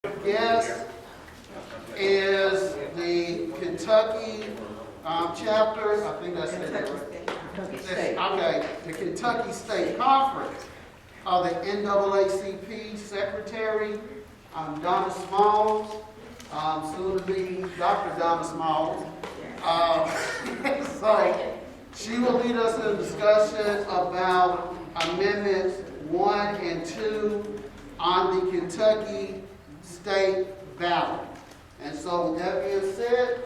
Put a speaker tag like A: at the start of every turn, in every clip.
A: Guest is the Kentucky chapter, I think that's it. Okay, the Kentucky State Conference of the NAACP Secretary, Donna Smalls, soon to be Dr. Donna Smalls. So she will lead us in a discussion about Amendments 1 and 2 on the Kentucky State Ballot. And so with that being said,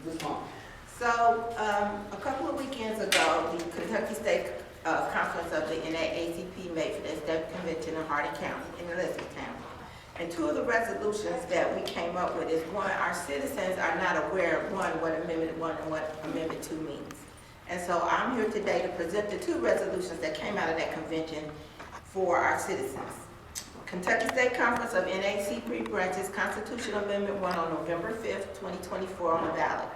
A: Ms. Mom.
B: So, a couple of weekends ago, the Kentucky State Conference of the NAACP made for their state convention in Hardin County, in Elizabethtown. And two of the resolutions that we came up with is, one, our citizens are not aware of, one, what Amendment 1 and what Amendment 2 means. And so I'm here today to present the two resolutions that came out of that convention for our citizens. Kentucky State Conference of NAACP branches Constitutional Amendment 1 on November 5th, 2024 on the ballot.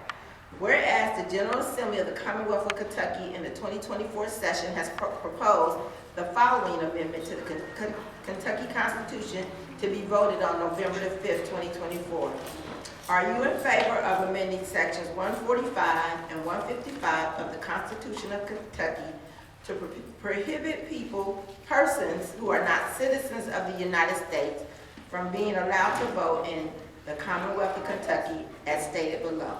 B: Whereas the General Assembly of the Commonwealth of Kentucky in the 2024 session has proposed the following amendment to the Kentucky Constitution to be voted on November the 5th, 2024. Are you in favor of amending sections 145 and 155 of the Constitution of Kentucky to prohibit persons who are not citizens of the United States from being allowed to vote in the Commonwealth of Kentucky as stated below?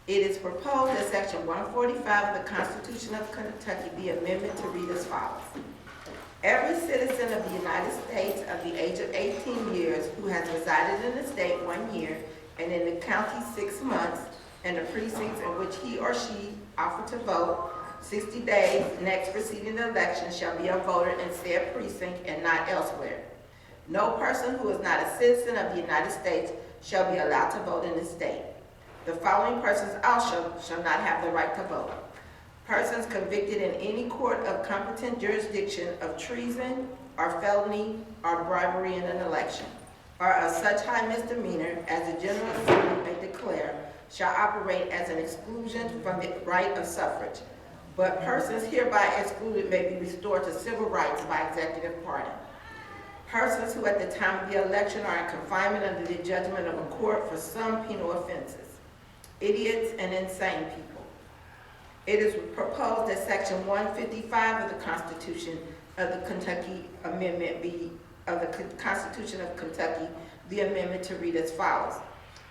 B: It is proposed that section 145 of the Constitution of Kentucky be amended to read as follows. Every citizen of the United States of the age of 18 years who has resided in the state 1 year and in the county 6 months and the precincts in which he or she offered to vote 60 days next preceding the election shall be a voter in said precinct and not elsewhere. No person who is not a citizen of the United States shall be allowed to vote in the state. The following persons also shall not have the right to vote. Persons convicted in any court of competent jurisdiction of treason or felony or bribery in an election, or of such high misdemeanor as the General Assembly may declare, shall operate as an exclusion from the right of suffrage. But persons hereby excluded may be restored to civil rights by executive pardon. Persons who at the time of the election are in confinement under the judgment of a court for some penal offenses. Idiots and insane people. It is proposed that section 155 of the Constitution of the Kentucky Amendment of the Constitution of Kentucky be amended to read as follows.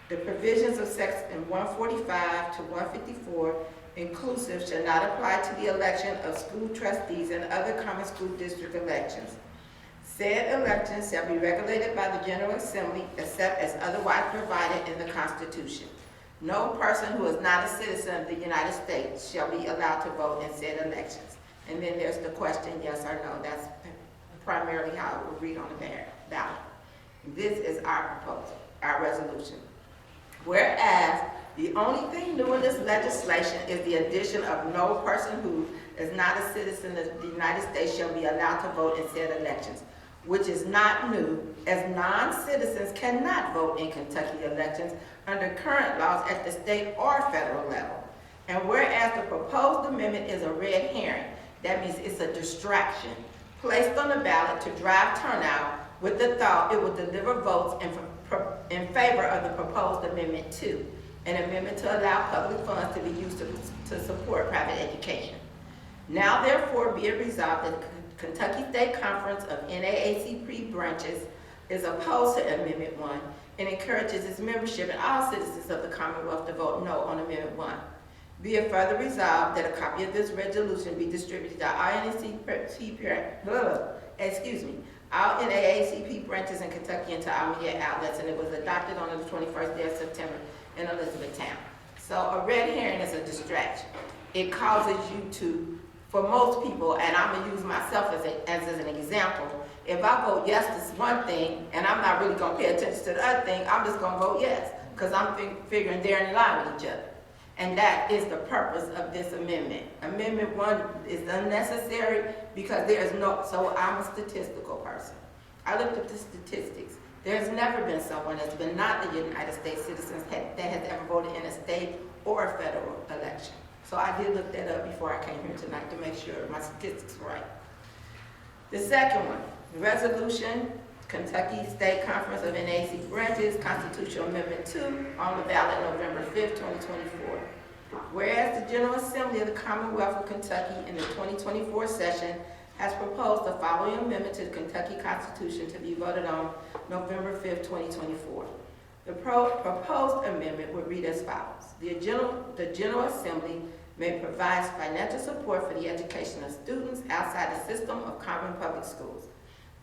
B: The provisions of section 145 to 154 inclusive shall not apply to the election of school trustees and other common school district elections. Said elections shall be regulated by the General Assembly except as otherwise provided in the Constitution. No person who is not a citizen of the United States shall be allowed to vote in said elections. And then there's the question, yes or no. That's primarily how it will read on the ballot. This is our proposal, our resolution. Whereas the only thing new in this legislation is the addition of no person who is not a citizen of the United States shall be allowed to vote in said elections, which is not new, as non-citizens cannot vote in Kentucky elections under current laws at the state or federal level. And whereas the proposed amendment is a red herring, that means it's a distraction, placed on the ballot to drive turnout with the thought it would deliver votes in favor of the proposed Amendment 2, an amendment to allow public funds to be used to support private education. Now therefore be it resolved that the Kentucky State Conference of NAACP branches is opposed to Amendment 1 and encourages its membership and all citizens of the Commonwealth to vote no on Amendment 1. Be it further resolved that a copy of this resolution be distributed to all all NAACP branches in Kentucky and to all media outlets, and it was adopted on the 21st day of September in Elizabethtown. So a red herring is a distraction. It causes you to, for most people, and I'm going to use myself as an example, if I vote yes to one thing and I'm not really going to pay attention to the other thing, I'm just going to vote yes because I'm figuring they're in line with each other. And that is the purpose of this amendment. Amendment 1 is unnecessary because there is no, so I'm a statistical person. I looked at the statistics. There's never been someone that's been not a United States citizen that has ever voted in a state or a federal election. So I did look that up before I came here tonight to make sure my statistics were right. The second one, resolution Kentucky State Conference of NAACP Branches, Constitutional Amendment 2, on the ballot November 5th, 2024. Whereas the General Assembly of the Commonwealth of Kentucky in the 2024 session has proposed the following amendment to the Kentucky Constitution to be voted on November 5th, 2024. The proposed amendment would read as follows. The General Assembly may provide financial support for the education of students outside the system of common public schools.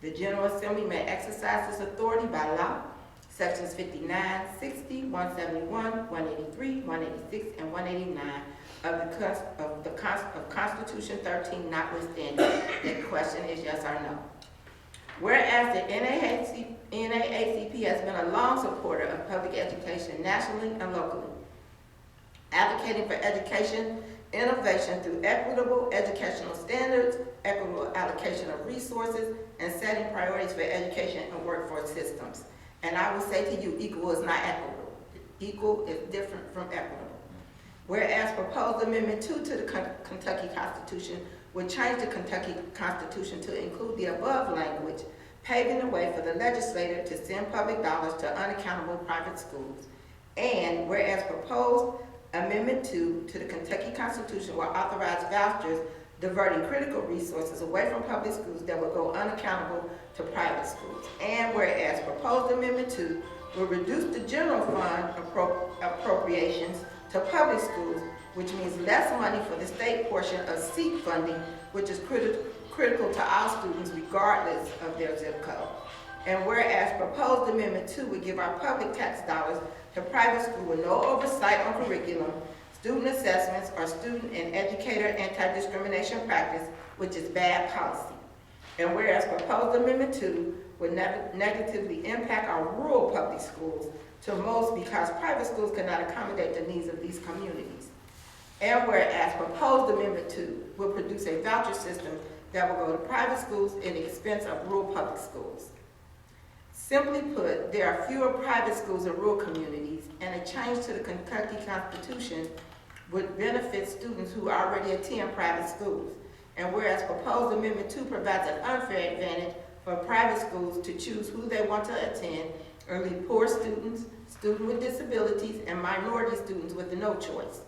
B: The General Assembly may exercise this authority by law, sections 59, 60, 171, 183, 186, and 189 of Constitution 13 notwithstanding. The question is yes or no. Whereas the NAACP has been a long supporter of public education nationally and locally, advocating for education innovation through equitable educational standards, equitable allocation of resources, and setting priorities for education and workforce systems. And I will say to you, equal is not equitable. Equal is different from equitable. Whereas proposed Amendment 2 to the Kentucky Constitution would change the Kentucky Constitution to include the above language, paving the way for the legislature to send public dollars to unaccountable private schools. And whereas proposed Amendment 2 to the Kentucky Constitution will authorize vouchers diverting critical resources away from public schools that will go unaccountable to private schools. And whereas proposed Amendment 2 will reduce the general fund appropriations to public schools, which means less money for the state portion of seat funding, which is critical to all students regardless of their zip code. And whereas proposed Amendment 2 would give our public tax dollars to private school with no oversight on curriculum, student assessments, or student and educator anti-discrimination practice, which is bad policy. And whereas proposed Amendment 2 would negatively impact our rural public schools to most because private schools cannot accommodate the needs of these communities. And whereas proposed Amendment 2 will produce a voucher system that will go to private schools at the expense of rural public schools. Simply put, there are fewer private schools in rural communities, and a change to the Kentucky Constitution would benefit students who already attend private schools. And whereas proposed Amendment 2 provides an unfair advantage for private schools to choose who they want to attend, early poor students, students with disabilities, and minority students with no choice.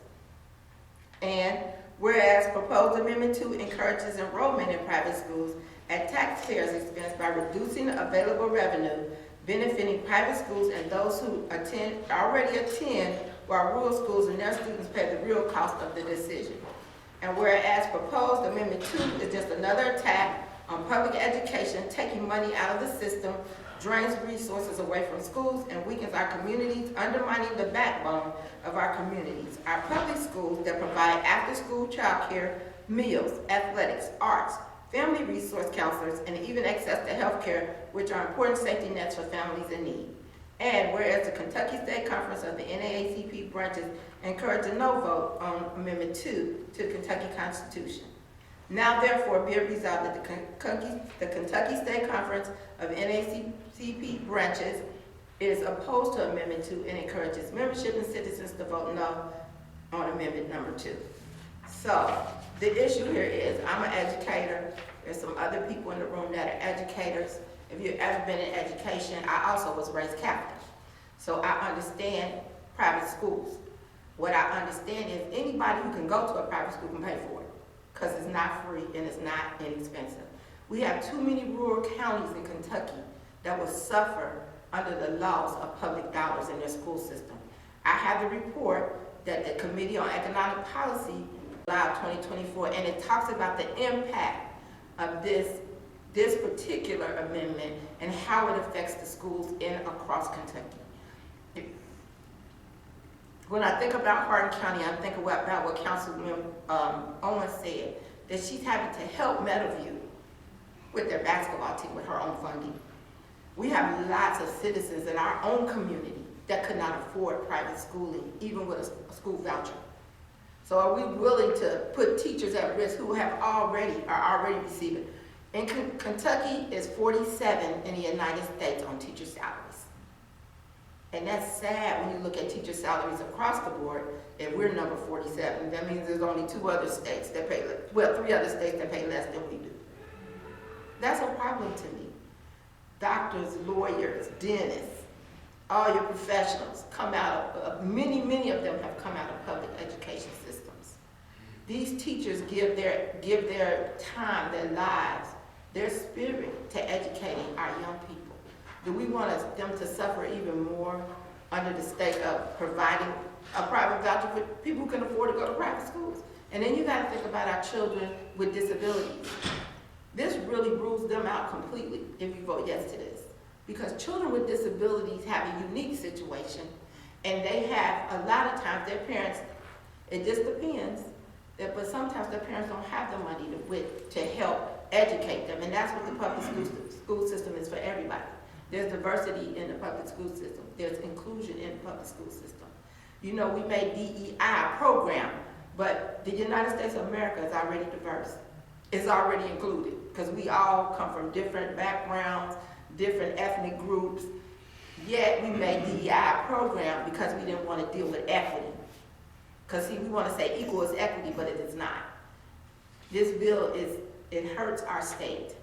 B: And whereas proposed Amendment 2 encourages enrollment in private schools at taxpayers' expense by reducing available revenue, benefiting private schools and those who already attend, while rural schools and their students pay the real cost of the decision. And whereas proposed Amendment 2 is just another attack on public education, taking money out of the system, drains resources away from schools, and weakens our communities, undermining the backbone of our communities. Our public schools that provide after-school childcare, meals, athletics, arts, family resource counselors, and even access to health care, which are important safety nets for families in need. And whereas the Kentucky State Conference of the NAACP branches encourage a no vote on Amendment 2 to the Kentucky Constitution. Now therefore be it resolved that the Kentucky State Conference of NAACP branches is opposed to Amendment 2 and encourages membership and citizens to vote no on Amendment number 2. So the issue here is, I'm an educator. There's some other people in the room that are educators. If you've ever been in education, I also was raised Catholic. So I understand private schools. What I understand is anybody who can go to a private school can pay for it, because it's not free and it's not inexpensive. We have too many rural counties in Kentucky that will suffer under the loss of public dollars in their school system. I have the report that the Committee on Economic Policy allowed 2024, and it talks about the impact of this particular amendment and how it affects the schools across Kentucky. When I think about Hardin County, I think about what Councilman Owens said, that she's having to help Meadowview with their basketball team with her own funding. We have lots of citizens in our own community that could not afford private schooling, even with a school voucher. So are we willing to put teachers at risk who are already receiving? In Kentucky is 47 in the United States on teacher salaries. And that's sad when you look at teacher salaries across the board, and we're number 47. That means there's only 2 other states that pay, well, 3 other states that pay less than we do. That's a problem to me. doctors, lawyers, dentists, all your professionals come out of, many of them have come out of public education systems. These teachers give their time, their lives, their spirit to educating our young people. Do we want them to suffer even more under the stake of providing a private voucher for people who can afford to go to private schools? And then you got to think about our children with disabilities. This really rules them out completely if you vote yes to this. Because children with disabilities have a unique situation, and they have, a lot of times, their parents, it just depends, but sometimes their parents don't have the money to help educate them, and that's what the public school system is for everybody. There's diversity in the public school system. There's inclusion in the public school system. You know, we made DEI a program, but the United States of America is already diverse. It's already included, because we all come from different backgrounds, different ethnic groups, yet we made DEI a program because we didn't want to deal with equity. Because see, we want to say equal is equity, but it is not. This bill it hurts our state.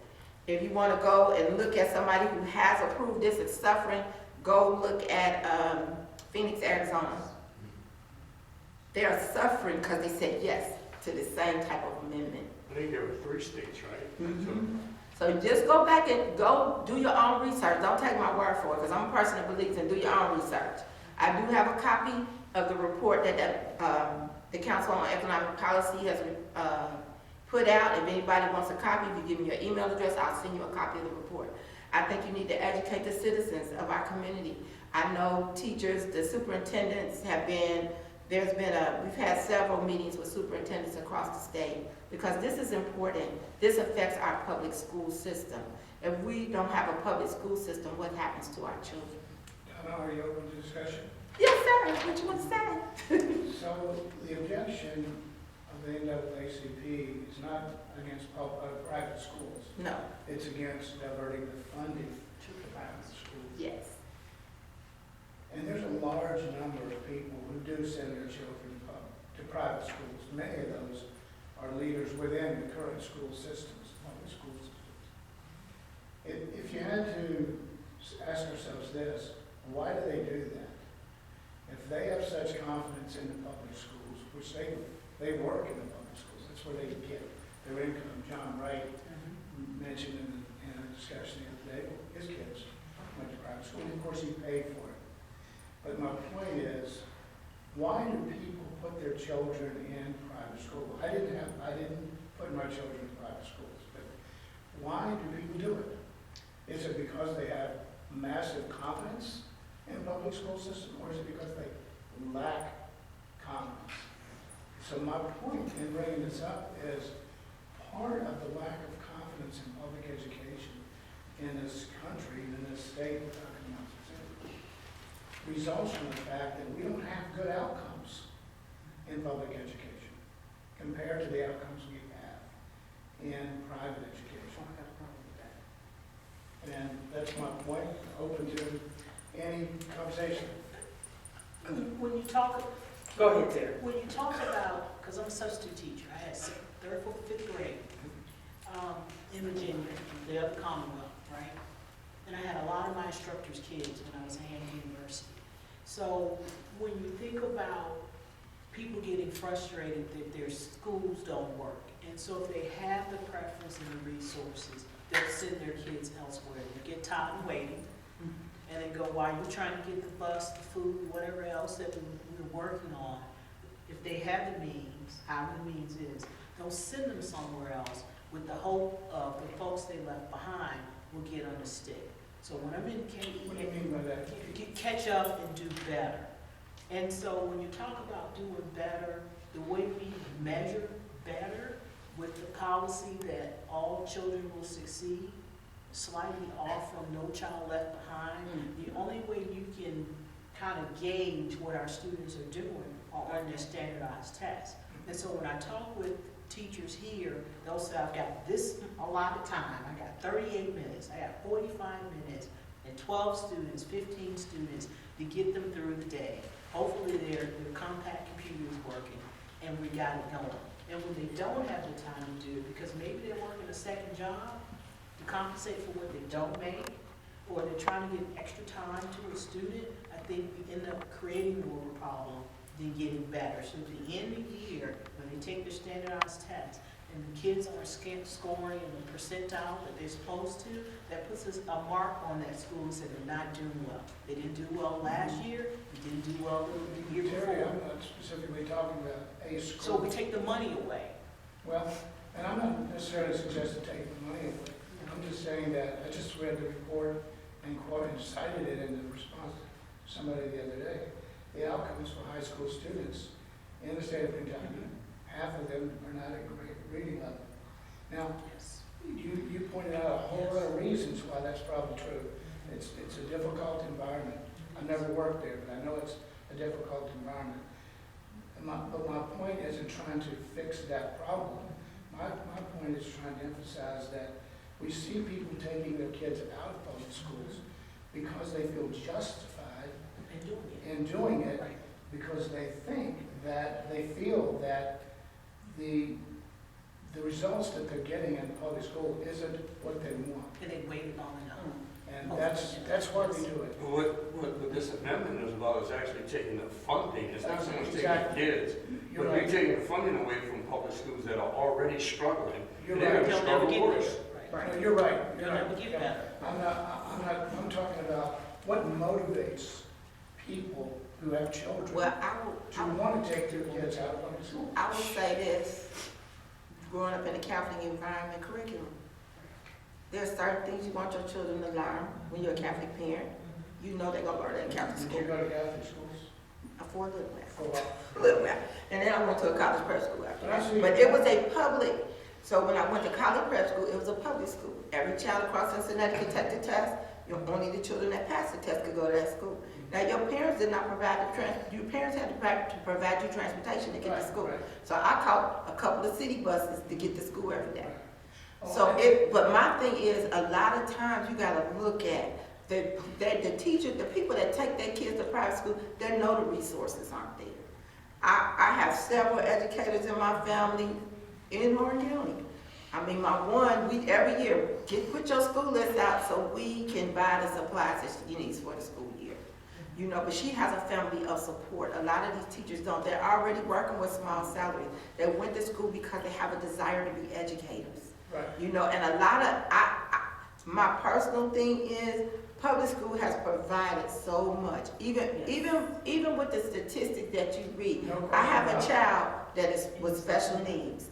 B: If you want to go and look at somebody who has approved this and suffering, go look at Phoenix, Arizona. They are suffering because they said yes to the same type of amendment.
C: I think there were 3 states, right?
B: Mm-hmm. So just go back and go do your own research. Don't take my word for it, because I'm a person that believes in do your own research. I do have a copy of the report that the Council on Economic Policy has put out. If anybody wants a copy, if you give me your email address, I'll send you a copy of the report. I think you need to educate the citizens of our community. I know teachers, the superintendents we've had several meetings with superintendents across the state, because this is important. This affects our public school system. If we don't have a public school system, what happens to our children?
D: Donna, are you open to discussion?
B: Yes, sir. What you want to say?
D: So the objection of the NAACP is not against private schools.
B: No.
D: It's against diverting the funding to the private schools.
B: Yes.
D: And there's a large number of people who do send their children to private schools. Many of those are leaders within the current school systems, public school systems. If you had to ask ourselves this, why do they do that? If they have such confidence in the public schools, which they work in the public schools, that's where they get their income. John Wright mentioned in a discussion the other day, his kids went to private school, and of course he paid for it. But my point is, why do people put their children in private school? I didn't put my children in private schools, but why do people do it? Is it because they have massive confidence in the public school system, or is it because they lack confidence? So my point in bringing this up is part of the lack of confidence in public education in this country, in this state we're talking about specifically, results from the fact that we don't have good outcomes in public education compared to the outcomes we have in private education. And that's my point, open to any conversation.
E: When you talk,
F: Go ahead, Terry.
E: when you talk about, because I'm a substitute teacher, I had 3rd, 4th, 5th grade in Virginia, the other Commonwealth, right? And I had a lot of my instructors' kids when I was at Hardin University. So when you think about people getting frustrated that their schools don't work, and so if they have the preference and the resources, they'll send their kids elsewhere. They get tired of waiting, and they go, while you're trying to get the bus, the food, whatever else that we're working on, if they have the means, however the means is, they'll send them somewhere else with the hope of the folks they left behind will get on the stick. So when I'm in KE,
D: What do you mean by that?
E: catch up and do better. And so when you talk about doing better, the way we measure better with the policy that all children will succeed, slightly off from No Child Left Behind, the only way you can kind of gauge what our students are doing are on their standardized tests. And so when I talk with teachers here, they'll say, I've got this allotted time, I got 38 minutes, I got 45 minutes, and 12 students, 15 students to get them through the day. Hopefully their compact computer is working, and we got it going. And when they don't have the time to do it, because maybe they're working a second job to compensate for what they don't make, or they're trying to get extra time to a student, I think we end up creating more of a problem than getting better. So at the end of the year, when they take their standardized test, and the kids are scoring in the percentile that they're supposed to, that puts us a mark on that school and said they're not doing well. They didn't do well last year, they didn't do well the year
D: Terry,
E: before.
D: I'm not specifically talking about a school.
E: So we take the money away.
D: Well, and I'm not necessarily suggesting taking the money away. I'm just saying that I just read the report and quoted and cited it in the response to somebody the other day. The outcomes for high school students in the state of Kentucky, half of them are not at great reading level. Now,
E: Yes.
D: you pointed out a whole lot of reasons why that's probably true. It's a difficult environment. I've never worked there, but I know it's a difficult environment. But my point isn't trying to fix that problem. My point is trying to emphasize that we see people taking their kids out of public schools because they feel justified
E: And doing it.
D: in doing it,
E: Right.
D: because they feel that the results that they're getting in public school isn't what they want.
E: And they waited long enough.
D: And that's why we do it.
C: Well, what this amendment is about is actually taking the funding, it's not so much taking the
D: Exactly.
C: kids,
D: You're
C: but
D: right.
C: we're taking the funding away from public schools that are already struggling.
D: You're
C: And they're
D: right.
C: gonna
E: They'll never
C: struggle
E: get
C: worse.
E: there. Right.
D: No, you're right.
E: They'll never get better.
D: I'm talking about what motivates people who have children
B: Well,
D: to want to take their kids out of public school.
B: I would say this, growing up in a Catholic environment curriculum, there's certain things you want your children to learn when you're a Catholic parent. You know they're gonna learn that in Catholic
D: Did
B: school.
D: you go to Catholic schools
B: For a little while.
D: for a while?
B: A little while. And then I went to a college prep school after
D: But I
B: that.
D: see-
B: But it was a public, so when I went to college prep school, it was a public school. Every child across Cincinnati could take the test. Only the children that passed the test could go to that school. Now, your parents did not provide your parents had to provide you transportation to get to
D: Right,
B: school.
D: right.
B: So I caught a couple of city buses to get to school every day.
D: Oh,
B: So
D: I-
B: but my thing is, a lot of times you gotta look at the teacher, the people that take their kids to private school, they know the resources aren't there. I have several educators in my family in Hardin County. I mean, my one, we every year put your school list out so we can buy the supplies that she needs for the school year. You know, but she has a family of support. A lot of these teachers don't. They're already working with small salaries. They went to school because they have a desire to be educators.
D: Right.
B: You know, and a lot of, my personal thing is, public school has provided so much. Even with the statistics that you read.
D: No question
B: I have
D: about
B: a
D: it.
B: child that is with special needs.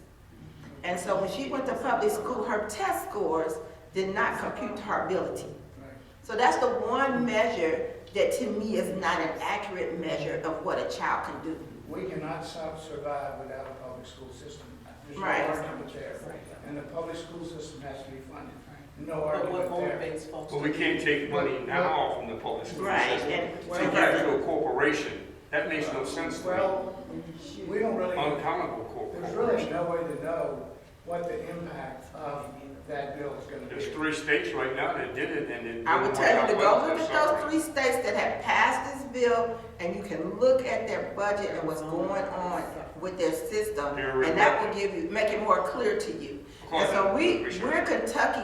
B: And so when she went to public school, her test scores did not compute to her ability.
D: Right.
B: So that's the one measure that to me is not an accurate measure of what a child can do.
D: We cannot survive without a public school system. There's no
B: Right.
D: argument there.
E: Right.
D: And the public school system has to be funded. No
E: But what
D: argument there.
E: motivates folks?
C: But we can't take money now from the public school
B: Right,
C: system
B: and-
C: to give it to a corporation. That makes no sense to me.
D: Well, we don't really,
C: Unaccountable
D: there's
C: corporation.
D: really no way to know what the impact of that bill is gonna
C: There's
D: be.
C: 3 states right now that did it and it
B: I would
C: didn't
B: tell you to
C: work
B: go
C: out well.
B: look at those 3 states that have passed this bill, and you can look at their budget and what's going on with their system, and that will make it more clear to you. And so we're Kentucky,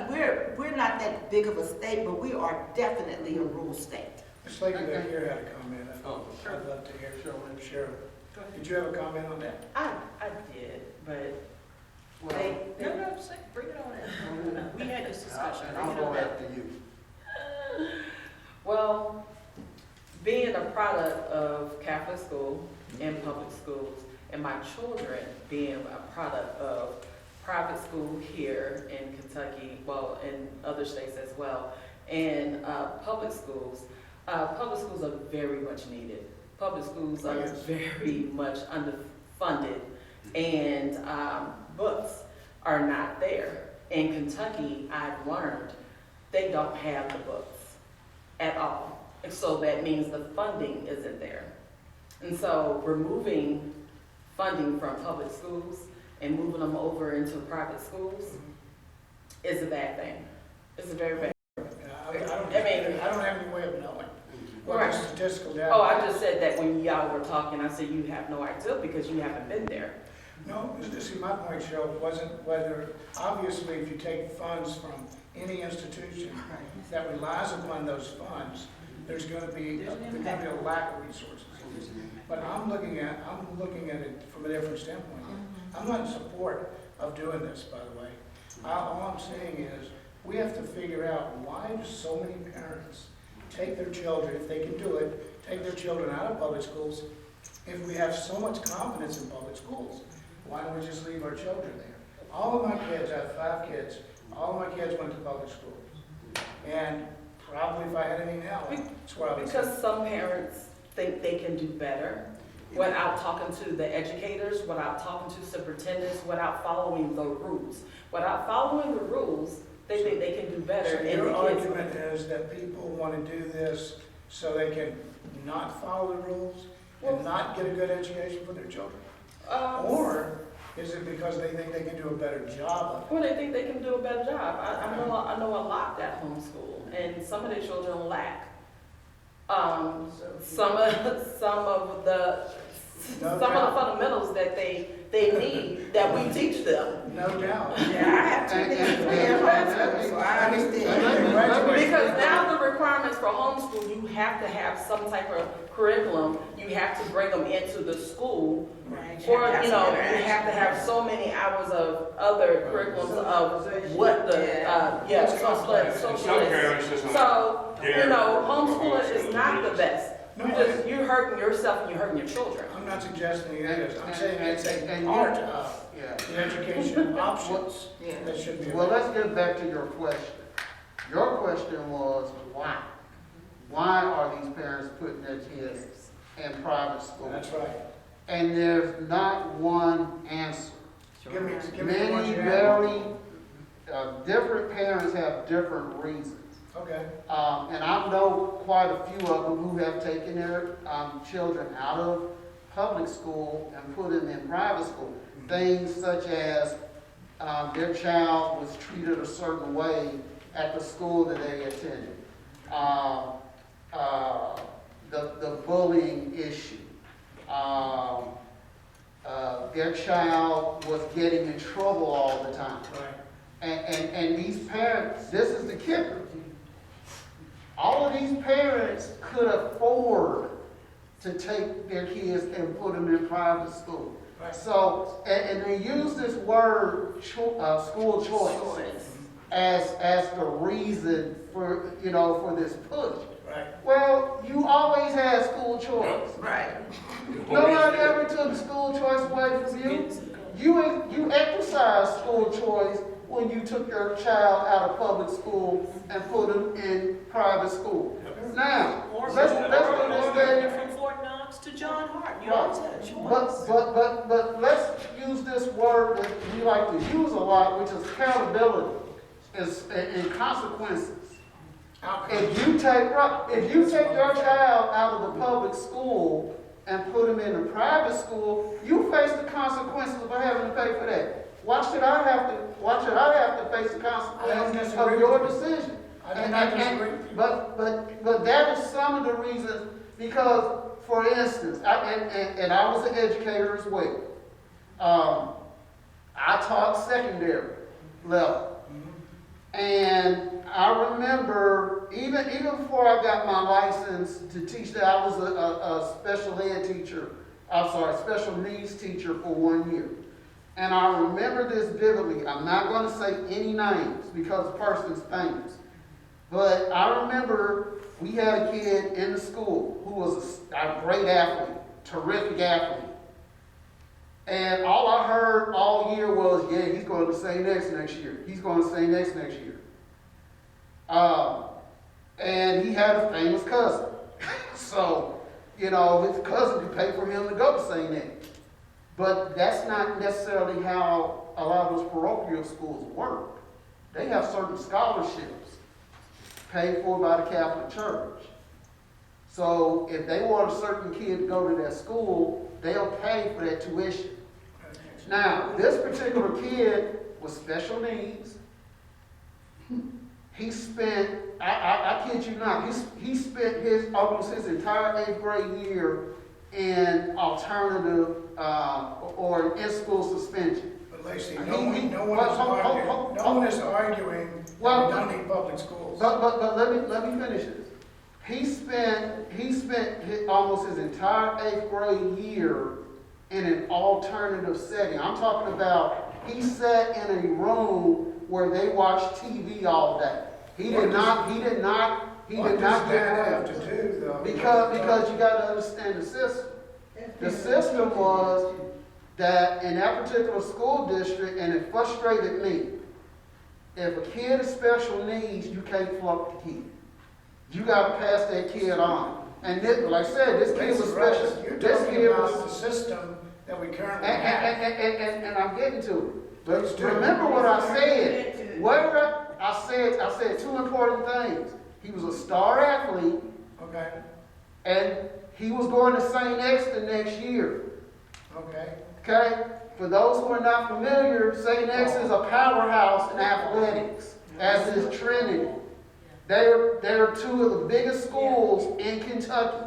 B: we're not that big of a state, but we are definitely a rural state.
D: This lady back here had a comment.
C: Oh,
D: I'd love to hear. Cheryl,
E: Go ahead.
D: did you have a comment on that?
F: I did, but
C: Well,
E: No, bring it on in. We had this discussion.
G: And I'll go after you.
F: well, being a product of Catholic school and public schools, and my children being a product of private school here in Kentucky, well, in other states as well, and public schools are very much needed. Public schools are
D: Yes.
F: very much underfunded, and books are not there. In Kentucky, I've learned they don't have the books at all. And so that means the funding isn't there. And so removing funding from public schools and moving them over into private schools is a bad thing. It's a very bad.
D: I don't have any way of knowing what the
F: Right.
D: statistical data.
F: Oh, I just said that when y'all were talking, I said you have no idea because you haven't been there.
D: No, see, my point, Cheryl, wasn't whether, obviously, if you take funds from any institution that relies upon those funds, there's gonna be a lack of resources. But I'm looking at it from a different standpoint. I'm not in support of doing this, by the way. All I'm saying is, we have to figure out why do so many parents take their children, if they can do it, take their children out of public schools. If we have so much confidence in public schools, why don't we just leave our children there? All of my kids, I have 5 kids, all of my kids went to public schools. And probably if I had any now, that's where I would
F: Because some parents think they can do better without talking to the educators, without talking to superintendents, without following the rules. Without following the rules, they think they can do better.
D: So
F: and
D: your
F: the kids-
D: argument is that people want to do this so they can not follow the rules and not get a good education for their children? Or is it because they think they can do a better job of it?
F: Well, they think they can do a better job. I know a lot that homeschool, and some of the children lack some of the fundamentals that they need that we teach them.
D: No doubt.
B: Yeah, I have 2 kids in homeschool, so I understand.
F: Because now the requirements for homeschool, you have to have some type of curriculum. You have to bring them into the school. Or, you have to have so many hours of other curriculums of what the,
C: Some parents just don't
F: So,
C: dare.
F: homeschooling is not the best. You're hurting yourself and you're hurting your children.
D: I'm not suggesting it is. I'm saying it's a part of the education options that should be.
A: Well, let's get back to your question. Your question was why? Why are these parents putting their kids in private school?
D: That's right.
A: And there's not one answer.
D: Give me the ones
A: Many
D: you have.
A: very different parents have different reasons.
D: Okay.
A: And I know quite a few of them who have taken their children out of public school and put them in private school. Things such as their child was treated a certain way at the school that they attended. The bullying issue. Their child was getting in trouble all the time.
D: Right.
A: And these parents, this is the kicker. All of these parents could afford to take their kids and put them in private school.
D: Right.
A: So, and they use this word, school choice, as the reason for, for this push.
D: Right.
A: Well, you always had school choice.
B: Right.
A: Nobody ever took school choice away from you. You exercised school choice when you took your child out of public school and put them in private school. Now, let's go
E: from Fort Knox to John Hart. You always had a choice.
A: But let's use this word that we like to use a lot, which is accountability and consequences. If you take your child out of the public school and put them in a private school, you face the consequences of having to pay for that. Why should I have to face the consequences of your decision? But that is some of the reasons, because, for instance, I was an educator as well. I taught secondary level. And I remember, even before I got my license to teach that, I was a special ed teacher, special needs teacher for 1 year. And I remember this vividly. I'm not going to say any names because the person's famous. But I remember we had a kid in the school who was a great athlete, terrific athlete. And all I heard all year was, yeah, he's going to St. X next year. He's going to St. X next year. And he had a famous cousin. So, his cousin could pay for him to go to St. X. But that's not necessarily how a lot of those parochial schools work. They have certain scholarships paid for by the Catholic Church. So if they want a certain kid to go to that school, they'll pay for that tuition. Now, this particular kid with special needs, he spent, I kid you not, he spent almost his entire 8th grade year in alternative, or in-school suspension.
D: But Lacy,
A: He-
D: no one
A: he-
D: is
A: hold-
D: arguing,
A: hold-
D: no one is arguing that
A: Well,
D: we don't need public schools.
A: But let me finish this. He spent almost his entire 8th grade year in an alternative setting. I'm talking about, he sat in a room where they watched TV all day. He did not
D: What
A: get
D: does that have
A: grades.
D: to do, though?
A: Because you gotta understand the system. The system was that in that particular school district, and it frustrated me, if a kid is special needs, you can't flunk the kid. You gotta pass that kid on. And this, like I said, this kid was special.
D: You're
A: This
D: talking
A: kid
D: about the
A: was,
D: system that we currently
A: and,
D: have.
A: and I'm getting to it.
D: Please
A: But
D: do.
A: remember what I said. I said two important things. He was a star athlete,
D: Okay,
A: and he was going to St. X the next year.
D: okay.
A: Okay? For those who are not familiar, St. X is a powerhouse in athletics, as is Trinity. They're two of the biggest schools in Kentucky.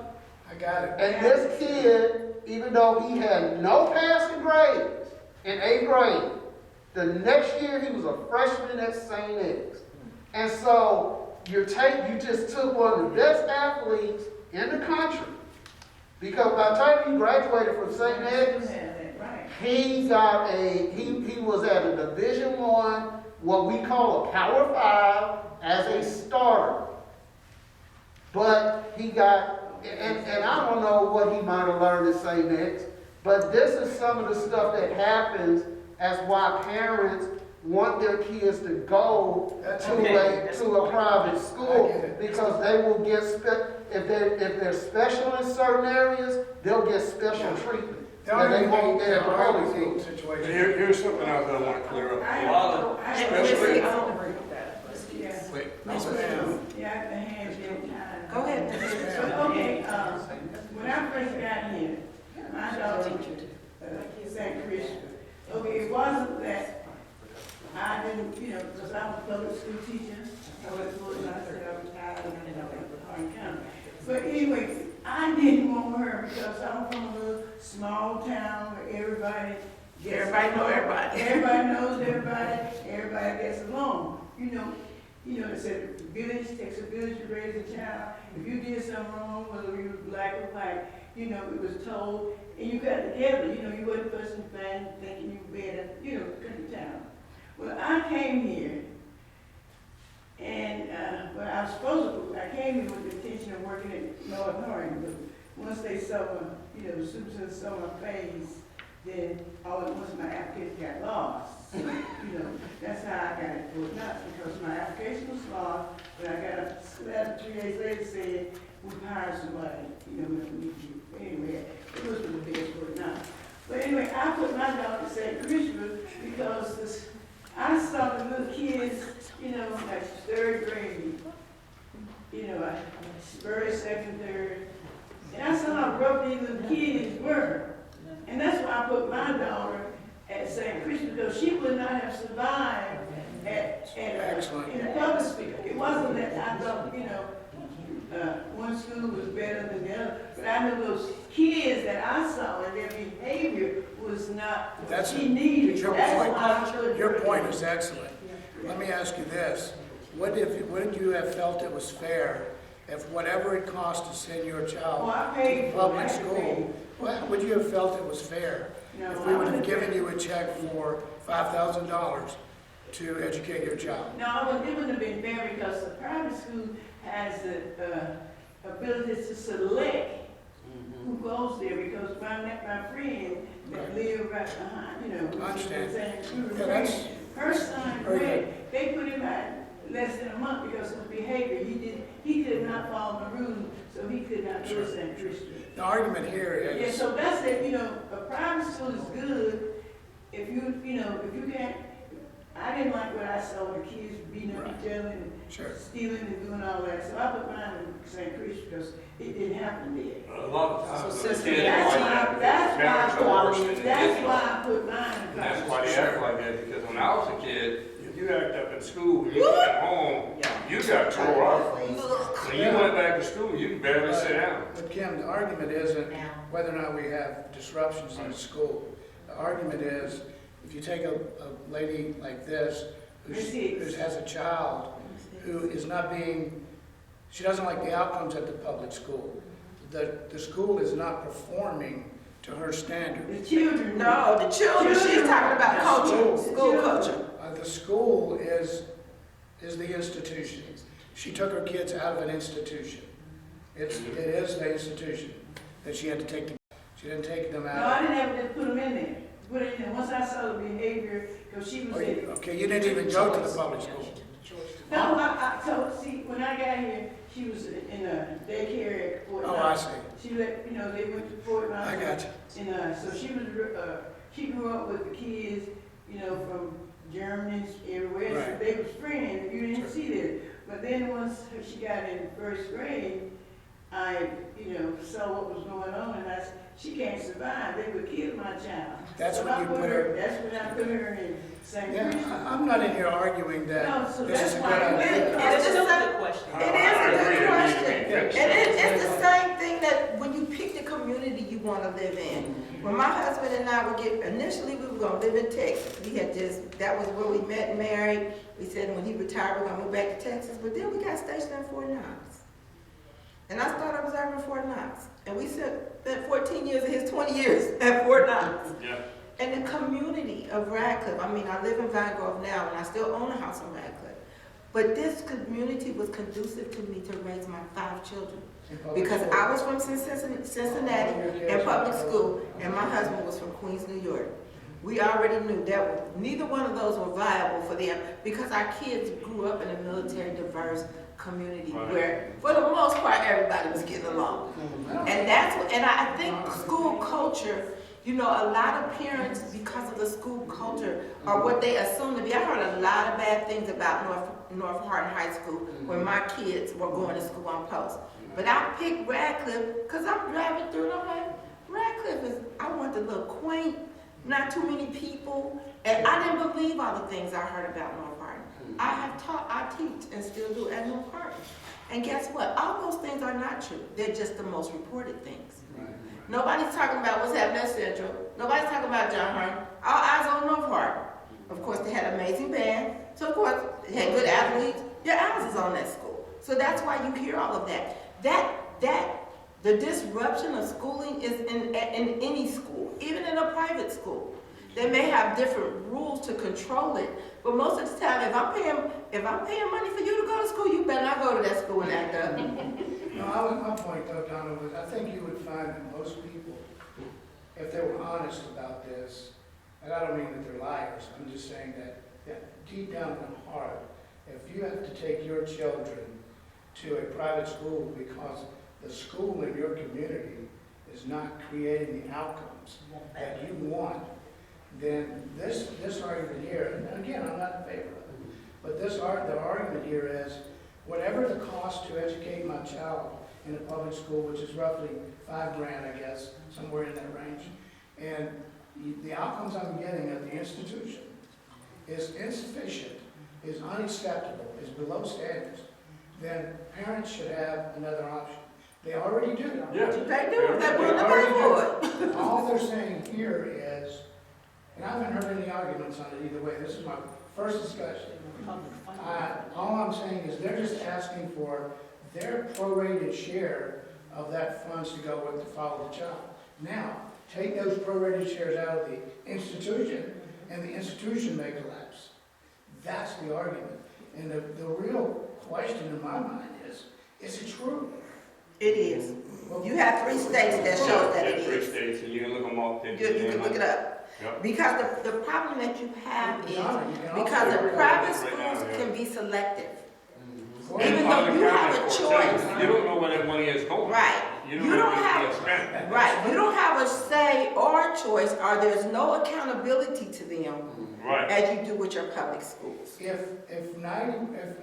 D: I got it.
A: And this kid, even though he had no passing grades in 8th grade, the next year he was a freshman at St. X. And so you just took one of the best athletes in the country. Because by the time he graduated from St. X, he was at a Division I, what we call a Power 5, as a starter. But he got, and I don't know what he might have learned at St. X, but this is some of the stuff that happens as why parents want their kids to go to a private school, because they will get, if they're special in certain areas, they'll get special treatment. That they won't get at the public school.
D: Situation.
C: Here's something else I want to clear up. A lot of, especially, wait,
D: Yes, ma'am.
G: Yeah, the hands in time.
B: Go ahead.
G: Okay, when I first got here, my daughter, St. Christian, okay, it wasn't that I didn't, because I was a public school teacher, I was full-time, I said I was tired, and I went to Hardin County. But anyway, I didn't want her because I'm from a little small town where everybody
B: Know everybody.
G: Everybody knows everybody, everybody gets along. They said the village takes a village to raise a child. If you did something wrong, whether you were black or white, it was told, and you got together. You wasn't fussing and thinking you were better, country town. Well, I came here, and I came here with the intention of working at North Hardin, but once they saw, the superintendent saw my face, then all at once my application got lost. So, that's how I got it pulled up, because my application was lost, but I got a letter 3 days later saying, we hired somebody, we don't need you. Anyway, it was for the best work now. But anyway, I put my daughter to St. Christopher because I saw the little kids, like 3rd grade, very second, third, and I saw how rough these little kids were. And that's why I put my daughter at St. Christopher, because she would not have survived in a public school. It wasn't that I thought, one school was better than the other, but I knew those kids that I saw and their behavior was not what she needed.
D: Your point is excellent. Let me ask you this. Wouldn't you have felt it was fair if whatever it cost to send your child to public school, would you have felt it was fair if we would have given you a check for $5,000 to educate your child?
G: No, it wouldn't have been fair because the private school has the ability to select who goes there, because my friend that lived right behind,
D: I understand.
G: saying, her son, Greg, they put him out less than a month because of his behavior. He could not follow the rules, so he could not go to St. Christian.
D: The argument here
G: Yeah,
D: is,
G: so that's it, a private school is good if you can't, I didn't like what I saw, the kids beating up each other and stealing and doing all that, so I put mine in St. Christian because it didn't happen there.
C: a lot of times,
F: So
C: the
F: sister,
C: kids
G: That's
C: like that, parents are worse than the kids.
G: why I put mine in
C: And that's
G: private.
C: why they act like that, because when I was a kid, if you act up in school, when you got home, you got tore up. When you went back to school, you could barely sit down.
D: but Kim, the argument isn't whether or not we have disruptions in the school. The argument is, if you take a lady like this, who has a child who is not being, she doesn't like the outcomes at the public school. The school is not performing to her standard.
G: The children.
B: No, the children, she's talking about culture, school culture.
D: The school is the institution. She took her kids out of an institution. It is the institution that she had to take them. She didn't take them
G: No,
D: out.
G: I didn't have to put them in there. Put it in there. Once I saw the behavior, because she was in.
D: Okay, you didn't even go to the public school.
G: No, so, see, when I got here, she was in a daycare at Fort
D: Oh,
G: Knox.
D: I see.
G: She let, they went to Fort Knox.
D: I got you.
G: And, so she grew up with the kids, from Germany, everywhere.
D: Right.
G: So they was friends, you didn't see this. But then once she got in first grade, I, saw what was going on, and I said, she can't survive, they would kill my child.
D: That's
G: So
D: when
G: I
D: you put her.
G: That's when I put her in St.
D: Yeah,
G: Christian.
D: I'm not in here arguing
G: No,
D: that
G: so
D: this is a
G: that's
D: good
G: why-
D: idea.
B: It's
E: Still
B: the
E: a
B: same,
E: good question.
B: it is a good question.
C: Fix
B: And
C: it.
B: it's the same thing that when you pick the community you want to live in. When my husband and I initially we were going to live in Texas. That was where we met and married. We said when he retired we're going to move back to Texas. But then we got stationed in Fort Knox. And I started observing Fort Knox. And we spent 14 years of his 20 years at Fort Knox.
C: Yeah.
B: And the community of Radcliffe, I live in Vine Grove now, and I still own a house in Radcliffe. But this community was conducive to me to raise my 5 children. Because I was from Cincinnati in public school, and my husband was from Queens, New York. We already knew that neither one of those were viable for them, because our kids grew up in a military diverse community where, for the most part, everybody was getting along. And I think school culture, a lot of parents, because of the school culture, are what they assume to be. I heard a lot of bad things about North Hardin High School when my kids were going to school on post. But I picked Radcliffe because I'm driving through and I'm like, Radcliffe I want the little quaint, not too many people. And I didn't believe all the things I heard about North Hardin. I teach and still do at North Hardin. And guess what? All those things are not true. They're just the most reported things. Nobody's talking about what's happening at Central. Nobody's talking about John Hardin. All eyes on North Hardin. Of course, they had an amazing band. So, of course, they had good athletes. Your eyes is on that school. So that's why you hear all of that. The disruption of schooling is in any school, even in a private school. They may have different rules to control it, but most of the time, if I'm paying money for you to go to school, you better not go to that school and act up.
D: No, my point though, Donna, was I think you would find that most people, if they were honest about this, and I don't mean that they're liars, I'm just saying that deep down in the heart, if you have to take your children to a private school because the school in your community is not creating the outcomes that you want, then this argument here, and again, I'm not in favor of it, but the argument here is, whatever the cost to educate my child in a public school, which is roughly $5,000, I guess, somewhere in that range, and the outcomes I'm getting at the institution is insufficient, is unacceptable, is below standards, then parents should have another option. They already do.
C: Yeah.
B: They do. They're willing to pay for it.
D: All they're saying here is, and I haven't heard any arguments on it either way, this is my first discussion. All I'm saying is they're just asking for their prorated share of that funds to go with to follow the child. Now, take those prorated shares out of the institution, and the institution may collapse. That's the argument. And the real question in my mind is it true?
B: It is. You have 3 states that show that it
C: Three
B: is.
C: states, and you can look them up.
B: You can look it up.
C: Yep.
B: Because the problem that you have is,
D: Donna, you can
B: because
D: also-
B: the private
C: Right now,
B: schools
C: yeah.
B: can be selective.
C: And
B: Even
C: public
B: though you have a
C: accounting for
B: choice.
C: itself, you don't know where that money is going.
B: Right.
C: You
B: You
C: don't
B: don't
C: know
B: have-
C: where it's being spent.
B: Right, you don't have a say or choice, or there's no accountability to them
C: Right.
B: as you do with your public schools.
D: If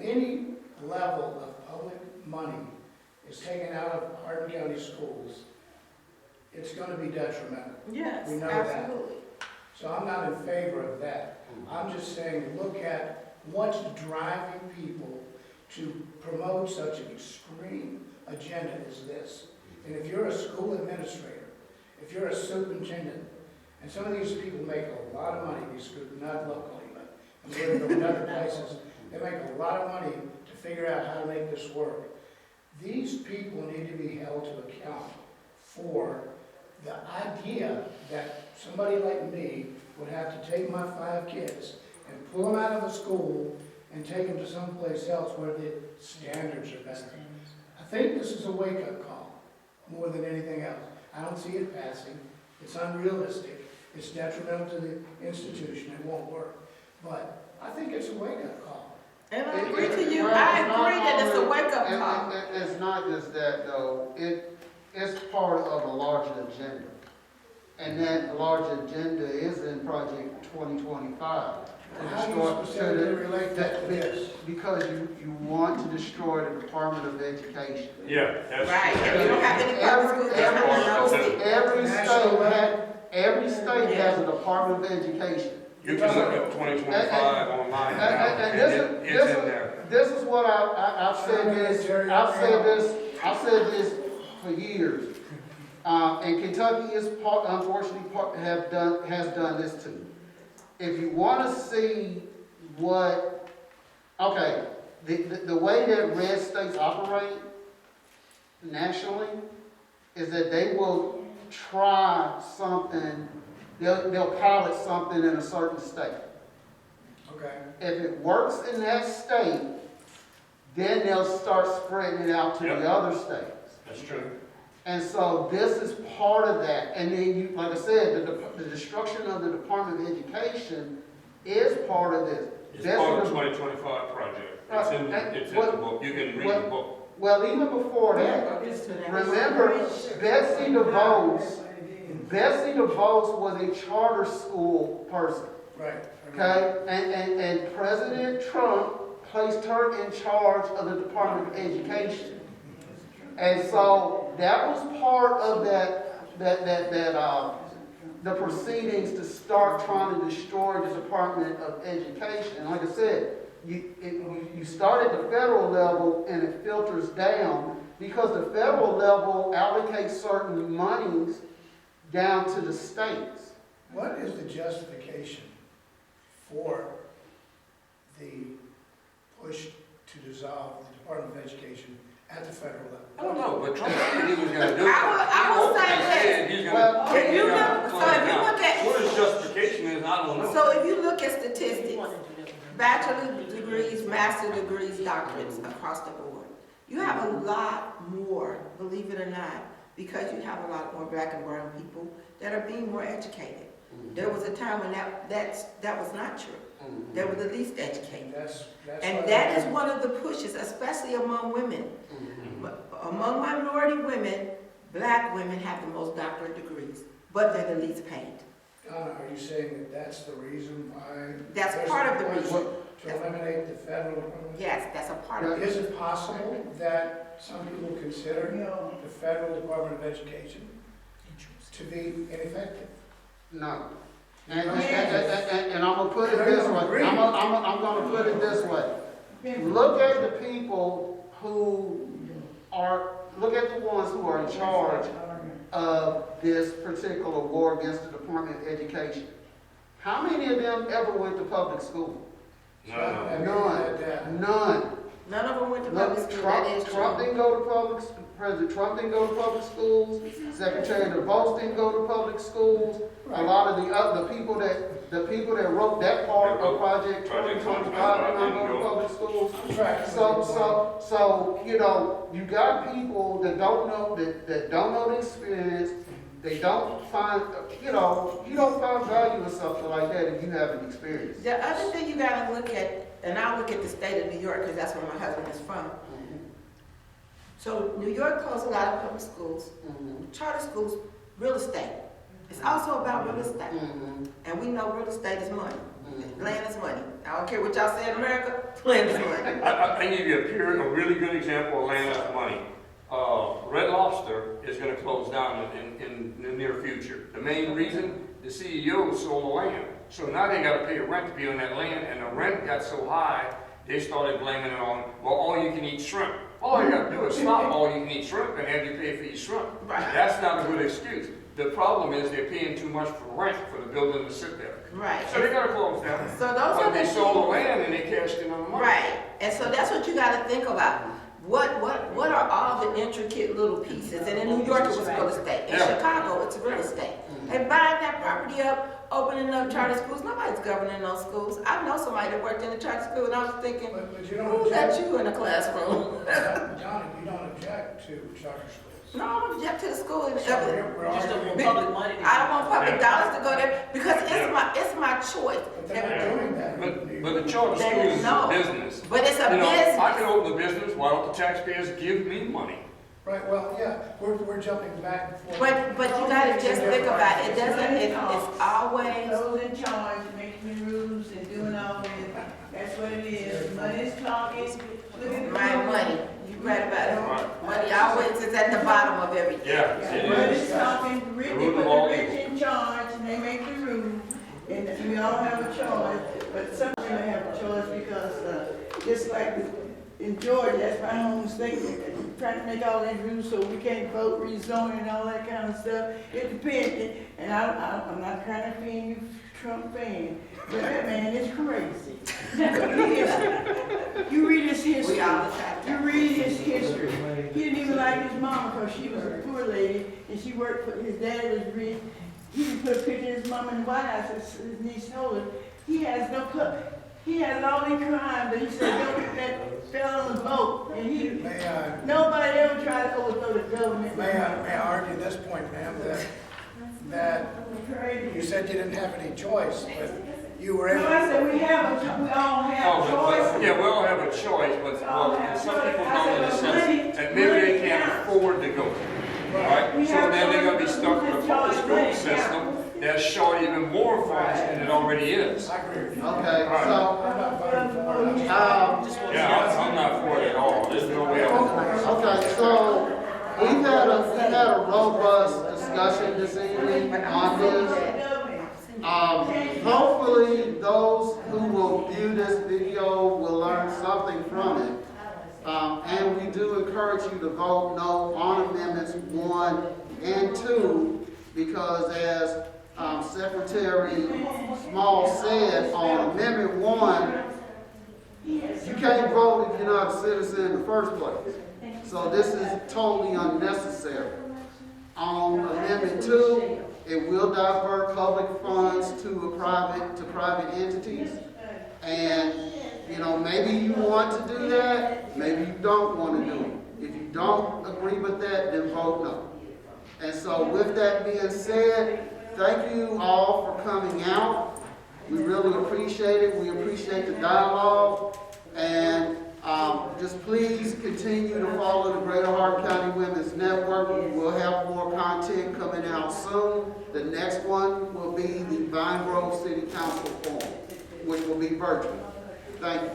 D: any level of public money is taken out of Hardin County schools, it's going to be detrimental.
B: Yes,
D: We know that.
B: absolutely.
D: So I'm not in favor of that. I'm just saying, look at what's driving people to promote such an extreme agenda as this. And if you're a school administrator if you're a superintendent, and some of these people make a lot of money, these schools, not locally, but in other places, they make a lot of money to figure out how to make this work. These people need to be held to account for the idea that somebody like me would have to take my 5 kids and pull them out of the school and take them to someplace else where the standards are better. I think this is a wake-up call more than anything else. I don't see it passing. It's unrealistic. It's detrimental to the institution. It won't work. But I think it's a wake-up call.
B: And I agree to you, I agree that it's a wake-up call.
A: It's not just that though, it's part of a larger agenda. And that larger agenda is in Project 2025.
D: How do you specifically relate that to this?
A: Because you want to destroy the Department of Education.
C: Yeah, that's.
B: Right, and you don't have any public schools.
A: Every state has a Department of Education.
C: You can look at 2025 online now,
A: And
C: and it's in there.
A: this is what I've said this for years. And Kentucky is unfortunately has done this too. If you want to see what, okay, the way that red states operate nationally is that they will try something, they'll pilot something in a certain state.
D: Okay.
A: If it works in that state, then they'll start spreading it out to the other states.
C: That's true.
A: And so this is part of that. And then you, like I said, the destruction of the Department of Education is part of this.
C: It's part of the 2025 project. It's in the book. You can read the book.
A: Well, even before that, remember, Betsy DeVos was a charter school person.
D: Right.
A: Okay, and President Trump placed her in charge of the Department of Education. And so that was part of the proceedings to start trying to destroy the Department of Education. And like I said, you start at the federal level and it filters down because the federal level allocates certain monies down to the states.
D: What is the justification for the push to dissolve the Department of Education at the federal level?
C: I don't know, but Trump said he was going to do it.
B: I will say this.
C: He's
A: Well,
C: going
B: if you look at-
C: what his justification is, I don't know.
B: So if you look at statistics, bachelor degrees, master degrees, doctorates across the board, you have a lot more, believe it or not, because you have a lot more black and brown people that are being more educated. There was a time when that was not true. They were the least educated. And that is one of the pushes, especially among women. Among minority women, black women have the most doctorate degrees, but they're the least paid.
D: Donna, are you saying that that's the reason why?
B: That's
D: there's
B: part
D: a
B: of the
D: push
B: reason.
D: To eliminate the federal Department?
B: Yes, that's a part of it.
D: Is it possible that some people consider the federal Department of Education to be ineffective?
A: No. And I'm gonna put it this way. I'm gonna put it this way. Look at the people look at the ones who are in charge of this particular war against the Department of Education. How many of them ever went to public school?
C: No.
A: None.
B: None of them went to public
A: Look,
B: school, that is
A: Trump
B: true.
A: didn't go to public, President Trump didn't go to public schools, Secretary DeVos didn't go to public schools. A lot of the people that wrote that part of Project 2025 did not go to public schools. So, you know, you got people that don't know, that don't know the experience, they don't find, you don't find value in something like that if you haven't experienced.
B: The other thing you gotta look at, and I'll look at the state of New York, because that's where my husband is from. So New York closed a lot of public schools, charter schools, real estate. It's also about real estate. And we know real estate is money. Land is money. I don't care what y'all say in America, land is money.
C: I give you a really good example of land as money. Red Lobster is going to close down in the near future. The main reason, the CEO sold the land. So now they got to pay a rent to be on that land, and the rent got so high, they started blaming it on, well, all you can eat shrimp. All you got to do is stop all you can eat shrimp and have you pay for your shrimp.
B: Right.
C: That's not a good excuse. The problem is they're paying too much for rent for the building to sit there.
B: Right.
C: So they gotta close down.
B: So those
C: But
B: are
C: they
B: the
C: sold the
B: things.
C: land and they cashed in on the money.
B: Right, and so that's what you gotta think about. What are all the intricate little pieces? And in New York, it was real estate. In
C: Yeah.
B: Chicago, it's real estate. And buying that property up, opening up charter schools, nobody's governing those schools. I know somebody that worked in a charter school, and I was thinking,
D: But you don't
B: who let
D: object,
B: you in the classroom?
D: Johnny, you don't object to charter schools.
B: No, I don't object to the school. And
D: So we're
E: You just don't
D: arguing,
E: want public money to.
B: I don't want public
C: Yeah.
B: dollars to go there because it's my choice.
D: but they're not doing that.
C: But the charter school is
B: No.
C: a business.
B: But it's a
C: You know, I
B: business.
C: can open a business, why don't the taxpayers give me money?
D: Right, well, yeah, we're jumping back and forth.
B: But you gotta just think about it. It doesn't, it's always.
G: Those in charge, making the rules and doing all this, that's what it is. Money's talking. Look at the
B: My money, you right about it.
C: Right.
B: Money always is at the bottom of everything.
C: Yeah, it
G: Money's
C: is.
G: talking, rich,
C: The
G: they
C: root
G: put
C: of all
G: the rich
C: evil.
G: in charge and they make the rules. And we all have a choice, but some people have a choice because, just like in Georgia, that's my home state, trying to make all these rules so we can't vote, rezoning and all that kind of stuff. It depends, and I'm not trying to offend you Trump fan, but that man is crazy. You read his history.
B: We all the time.
G: You read his history. He didn't even like his mama because she was a poor lady and she worked for, his dad was rich. He didn't put a picture of his mama in the White House, his niece told him. He has no club. He has all these crimes, but he said, don't let felons vote. And he,
D: May I,
G: nobody ever tried to overthrow the government.
D: may I argue this point, ma'am, that
G: Crazy.
D: you said you didn't have any choice, but you were
G: No,
D: able.
G: I said, we all have choices.
C: Yeah, we all have a choice, but well, some people don't understand that maybe they can't afford to go. Right? So then they're gonna be stuck with a public school system that's short even more funds than it already is.
D: I agree with you.
A: Okay,
D: I'm
A: so,
D: not voting for it.
C: Yeah, I'm not for it at all. There's no way I'm.
A: okay, so we've had a robust discussion this evening on this. Hopefully, those who will view this video will learn something from it. And we do encourage you to vote no on amendments 1 and 2, because as Secretary Smalls said, on Amendment 1, you can't vote if you're not a citizen in the first place. So this is totally unnecessary. On Amendment 2, it will divert public funds to private entities. And, you know, maybe you want to do that, maybe you don't want to do it. If you don't agree with that, then vote no. And so with that being said, thank you all for coming out. We really appreciate it. We appreciate the dialogue. And just please continue to follow the Greater Hardin County Women's Network. We will have more content coming out soon. The next one will be the Vine Grove City Council Forum, which will be virtual. Thank you.